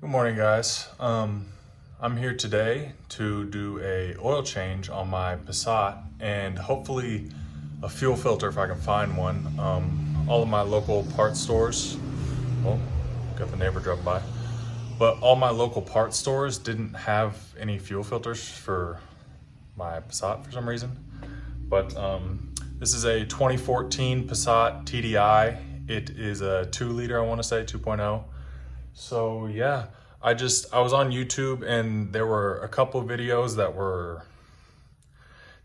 Good morning, guys. I'm here today to do a oil change on my Passat and hopefully a fuel filter if I can find one. All of my local parts stores, oh, got the neighbor driving by, but all my local parts stores didn't have any fuel filters for my Passat for some reason. But this is a 2014 Passat TDI. It is a 2-liter, I want to say 2.0. So yeah, I was on YouTube and there were a couple of videos that were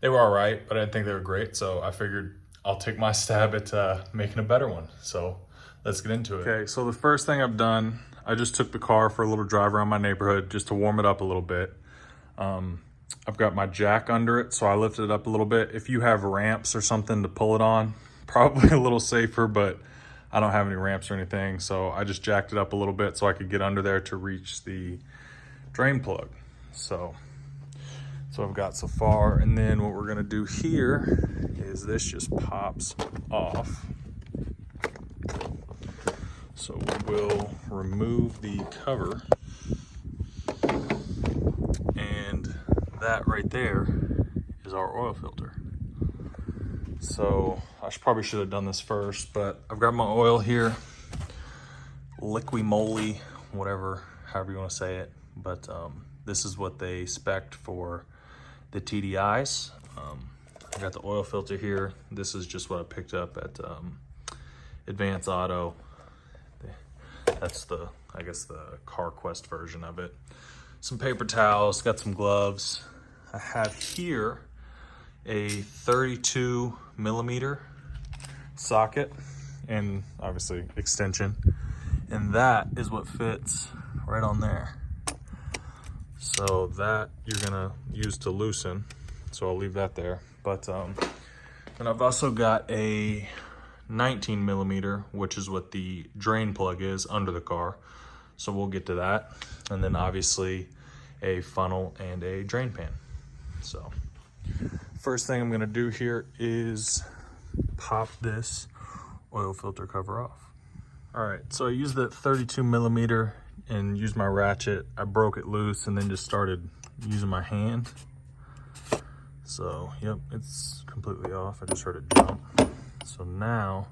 all right, but I didn't think they were great. So I figured I'll take my stab at making a better one. So let's get into it. Okay, so the first thing I've done, I just took the car for a little drive around my neighborhood just to warm it up a little bit. I've got my jack under it, so I lifted it up a little bit. If you have ramps or something to pull it on, probably a little safer, but I don't have any ramps or anything, so I just jacked it up a little bit so I could get under there to reach the drain plug. So I've got so far, and then what we're gonna do here is this just pops off. So we'll remove the cover, and that right there is our oil filter. So I probably should have done this first, but I've got my oil here, liqui moly, whatever, however you want to say it. But this is what they spec'd for the TDIs. I got the oil filter here. This is just what I picked up at Advance Auto. That's I guess the CarQuest version of it. Some paper towels, got some gloves. I have here a 32 millimeter socket and obviously extension, and that is what fits right on there. So that you're gonna use to loosen, so I'll leave that there. But and I've also got a 19 millimeter, which is what the drain plug is under the car, so we'll get to that. And then obviously a funnel and a drain pan. So first thing I'm gonna do here is pop this oil filter cover off. All right, so I used that 32 millimeter and used my ratchet. I broke it loose and then just started using my hand. So, yep, it's completely off. I just heard it jump. So now,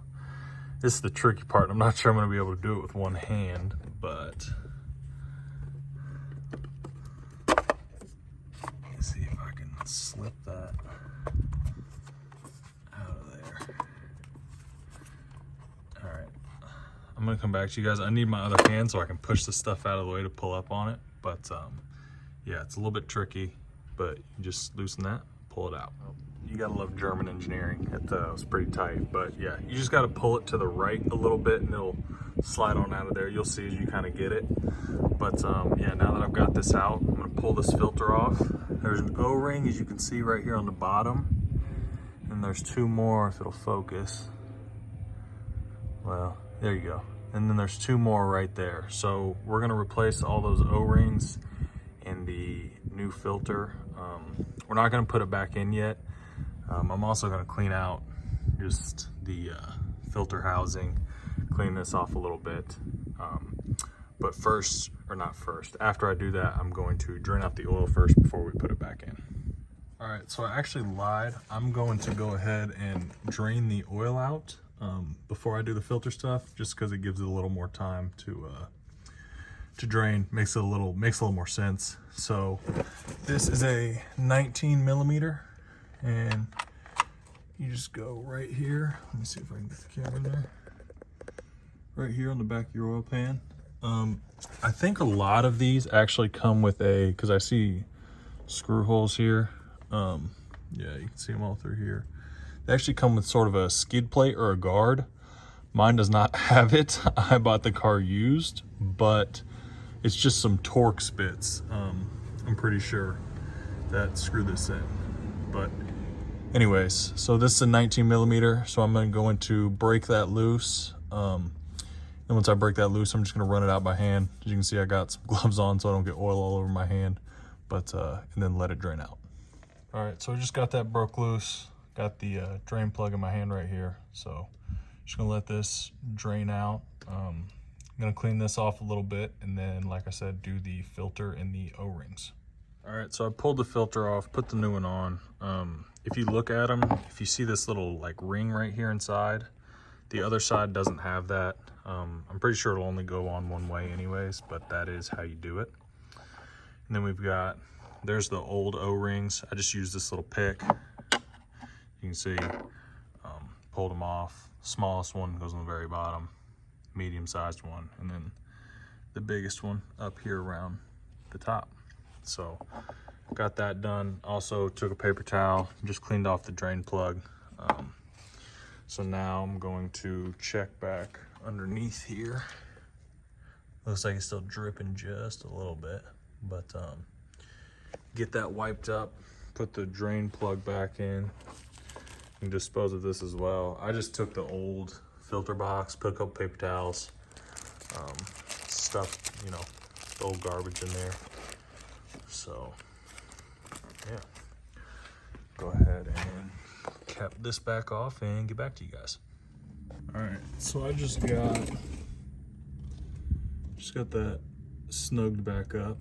this is the tricky part. I'm not sure I'm gonna be able to do it with one hand, but let's see if I can slip that out of there. All right, I'm gonna come back to you guys. I need my other hand so I can push the stuff out of the way to pull up on it. But yeah, it's a little bit tricky, but you just loosen that, pull it out. You gotta love German engineering. It was pretty tight, but yeah, you just gotta pull it to the right a little bit and it'll slide on out of there. You'll see as you kind of get it. But yeah, now that I've got this out, I'm gonna pull this filter off. There's an O-ring, as you can see right here on the bottom. And there's two more, if it'll focus. Well, there you go. And then there's two more right there. So we're gonna replace all those O-rings in the new filter. We're not gonna put it back in yet. I'm also gonna clean out just the filter housing, clean this off a little bit. But first, or not first, after I do that, I'm going to drain out the oil first before we put it back in. All right, so I actually lied. I'm going to go ahead and drain the oil out before I do the filter stuff, just because it gives it a little more time to drain. Makes a little more sense. So this is a 19 millimeter, and you just go right here. Let me see if I can get the camera in there. Right here on the back of your oil pan. I think a lot of these actually come with because I see screw holes here. Yeah, you can see them all through here. They actually come with sort of a skid plate or a guard. Mine does not have it. I bought the car used, but it's just some Torx bits. I'm pretty sure that screw this in. But anyways, so this is a 19 millimeter, so I'm going to break that loose. And once I break that loose, I'm just gonna run it out by hand. As you can see, I got some gloves on so I don't get oil all over my hand, but and then let it drain out. All right, so I just got that broke loose. Got the drain plug in my hand right here. So just gonna let this drain out. I'm gonna clean this off a little bit and then, like I said, do the filter and the O-rings. All right, so I pulled the filter off, put the new one on. If you look at them, if you see this little like ring right here inside, the other side doesn't have that. I'm pretty sure it'll only go on one way anyways, but that is how you do it. And then we've got, there's the old O-rings. I just used this little pick. You can see, pulled them off. Smallest one goes on the very bottom, medium-sized one, and then the biggest one up here around the top. So got that done. Also took a paper towel, just cleaned off the drain plug. So now I'm going to check back underneath here. Looks like it's still dripping just a little bit, but get that wiped up, put the drain plug back in, and dispose of this as well. I just took the old filter box, put a couple paper towels, stuff, you know, the old garbage in there. So yeah, go ahead and cap this back off and get back to you guys. All right, so I just got that snugged back up.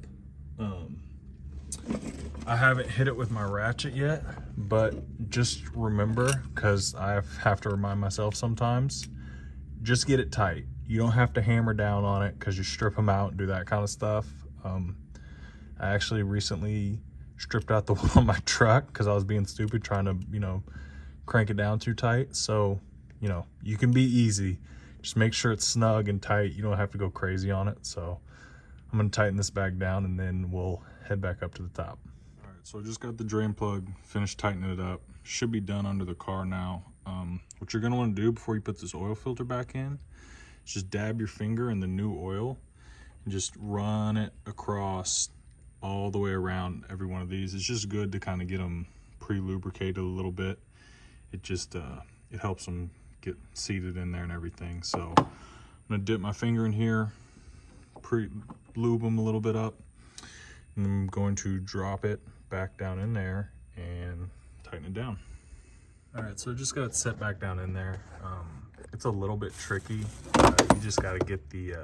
I haven't hit it with my ratchet yet, but just remember, because I have to remind myself sometimes, just get it tight. You don't have to hammer down on it because you strip them out and do that kind of stuff. I actually recently stripped out the wheel on my truck because I was being stupid trying to, you know, crank it down too tight. So, you know, you can be easy. Just make sure it's snug and tight. You don't have to go crazy on it. So I'm going to tighten this back down and then we'll head back up to the top. All right, so I just got the drain plug, finished tightening it up. Should be done under the car now. What you're going to want to do before you put this oil filter back in is just dab your finger in the new oil and just run it across all the way around every one of these. It's just good to kind of get them pre-lubricated a little bit. It just it helps them get seated in there and everything. So I'm gonna dip my finger in here, lube them a little bit up, and I'm going to drop it back down in there and tighten it down. All right, so I just got it set back down in there. It's a little bit tricky. You just got to get the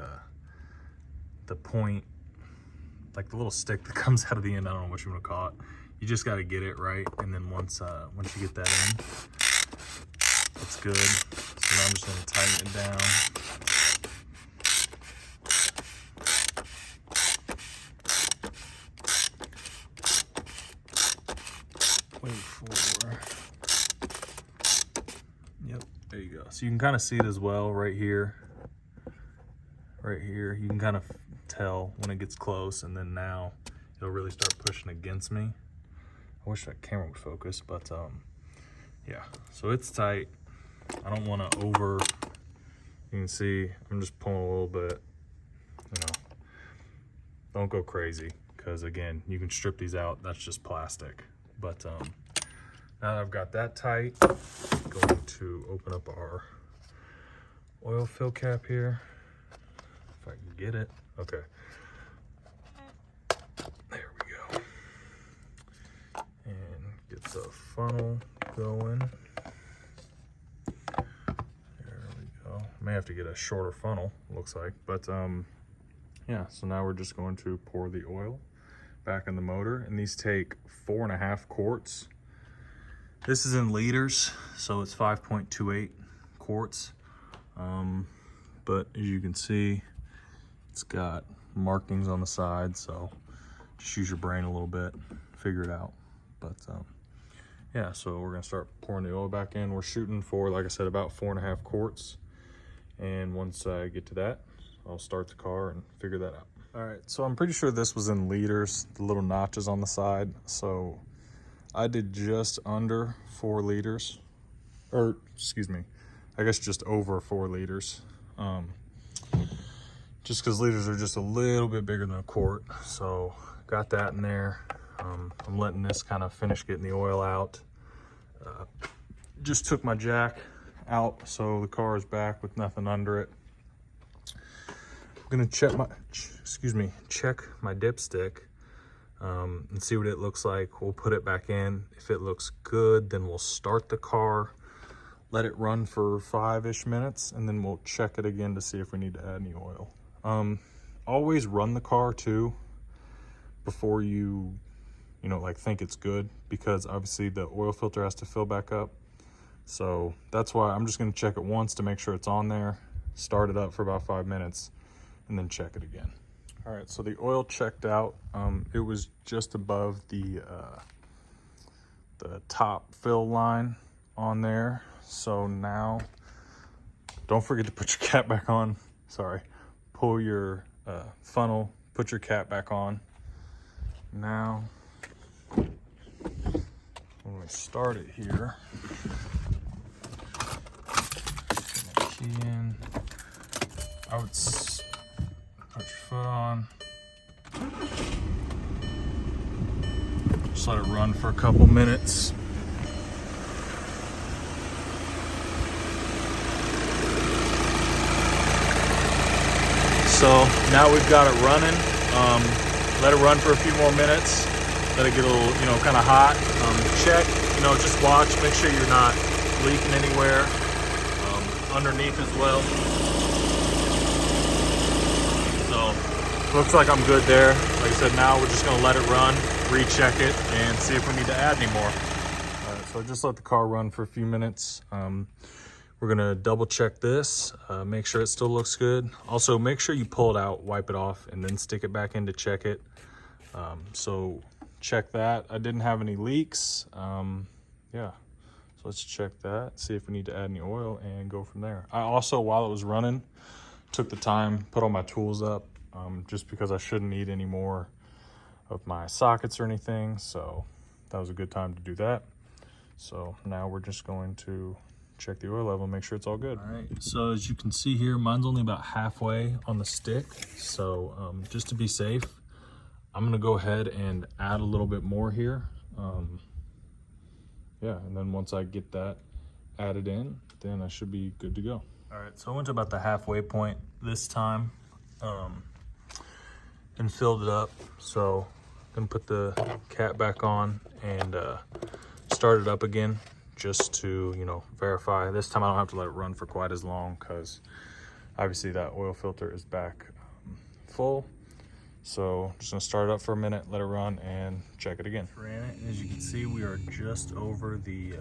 point, like the little stick that comes out of the end. I don't know what you want to call it. You just got to get it right, and then once you get that in, it's good. So now I'm just going to tighten it down. Wait for, yep, there you go. So you can kind of see it as well right here. Right here, you can kind of tell when it gets close, and then now it'll really start pushing against me. I wish that camera would focus, but yeah, so it's tight. I don't want to you can see I'm just pulling a little bit, you know, don't go crazy, because again, you can strip these out, that's just plastic. But now that I've got that tight, I'm going to open up our oil fill cap here, if I can get it. Okay, there we go. And get the funnel going. There we go. May have to get a shorter funnel, looks like, but yeah, so now we're just going to pour the oil back in the motor, and these take 4.5 quarts. This is in liters, so it's 5.28 quarts. But as you can see, it's got markings on the side, so just use your brain a little bit, figure it out. But yeah, so we're gonna start pouring the oil back in. We're shooting for, like I said, about 4.5 quarts. And once I get to that, I'll start the car and figure that out. All right, so I'm pretty sure this was in liters, the little notches on the side. So I did just under 4 liters, or excuse me, I guess just over 4 liters. Just because liters are just a little bit bigger than a quart. So got that in there. I'm letting this kind of finish getting the oil out. Just took my jack out, so the car is back with nothing under it. I'm gonna check my dipstick and see what it looks like. We'll put it back in. If it looks good, then we'll start the car, let it run for 5-ish minutes, and then we'll check it again to see if we need to add any oil. Always run the car too before you know, like think it's good, because obviously the oil filter has to fill back up. So that's why I'm just going to check it once to make sure it's on there, start it up for about 5 minutes, and then check it again. All right, so the oil checked out. It was just above the top fill line on there. So now, don't forget to put your cap back on. Sorry. Pull your funnel, put your cap back on. Now, when we start it here, key in. I would put your foot on. Just let it run for a couple minutes. So now we've got it running. Let it run for a few more minutes. Let it get a little, you know, kind of hot. Check, you know, just watch, make sure you're not leaking anywhere. Underneath as well. So looks like I'm good there. Like I said, now we're just gonna let it run, recheck it, and see if we need to add any more. All right, so I just let the car run for a few minutes. We're gonna double check this, make sure it still looks good. Also, make sure you pull it out, wipe it off, and then stick it back in to check it. So check that. I didn't have any leaks. Yeah, so let's check that, see if we need to add any oil, and go from there. I also, while it was running, took the time, put all my tools up, just because I shouldn't need any more of my sockets or anything. So that was a good time to do that. So now we're just going to check the oil level, make sure it's all good. All right, so as you can see here, mine's only about halfway on the stick. So just to be safe, I'm gonna go ahead and add a little bit more here. Yeah, and then once I get that added in, then I should be good to go. All right, so I went to about the halfway point this time, and filled it up. So I'm gonna put the cap back on and start it up again, just to, you know, verify. This time I don't have to let it run for quite as long, because obviously that oil filter is back full. So just gonna start it up for a minute, let it run, and check it again. Ran it, and as you can see, we are just over the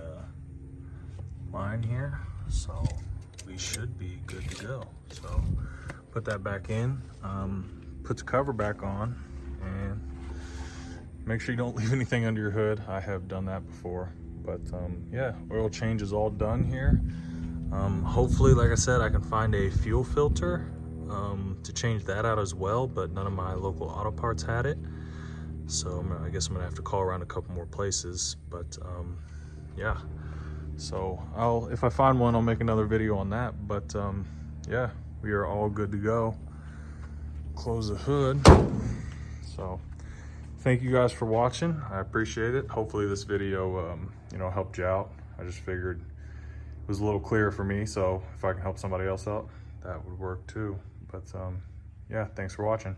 line here, so we should be good to go. So put that back in, put the cover back on, and make sure you don't leave anything under your hood. I have done that before. But yeah, oil change is all done here. Hopefully, like I said, I can find a fuel filter to change that out as well, but none of my local auto parts had it. So I guess I'm gonna have to call around a couple more places. But yeah, so if I find one, I'll make another video on that. But yeah, we are all good to go. Close the hood. So thank you guys for watching. I appreciate it. Hopefully this video, you know, helped you out. I just figured it was a little clearer for me. So if I can help somebody else out, that would work too. But yeah, thanks for watching.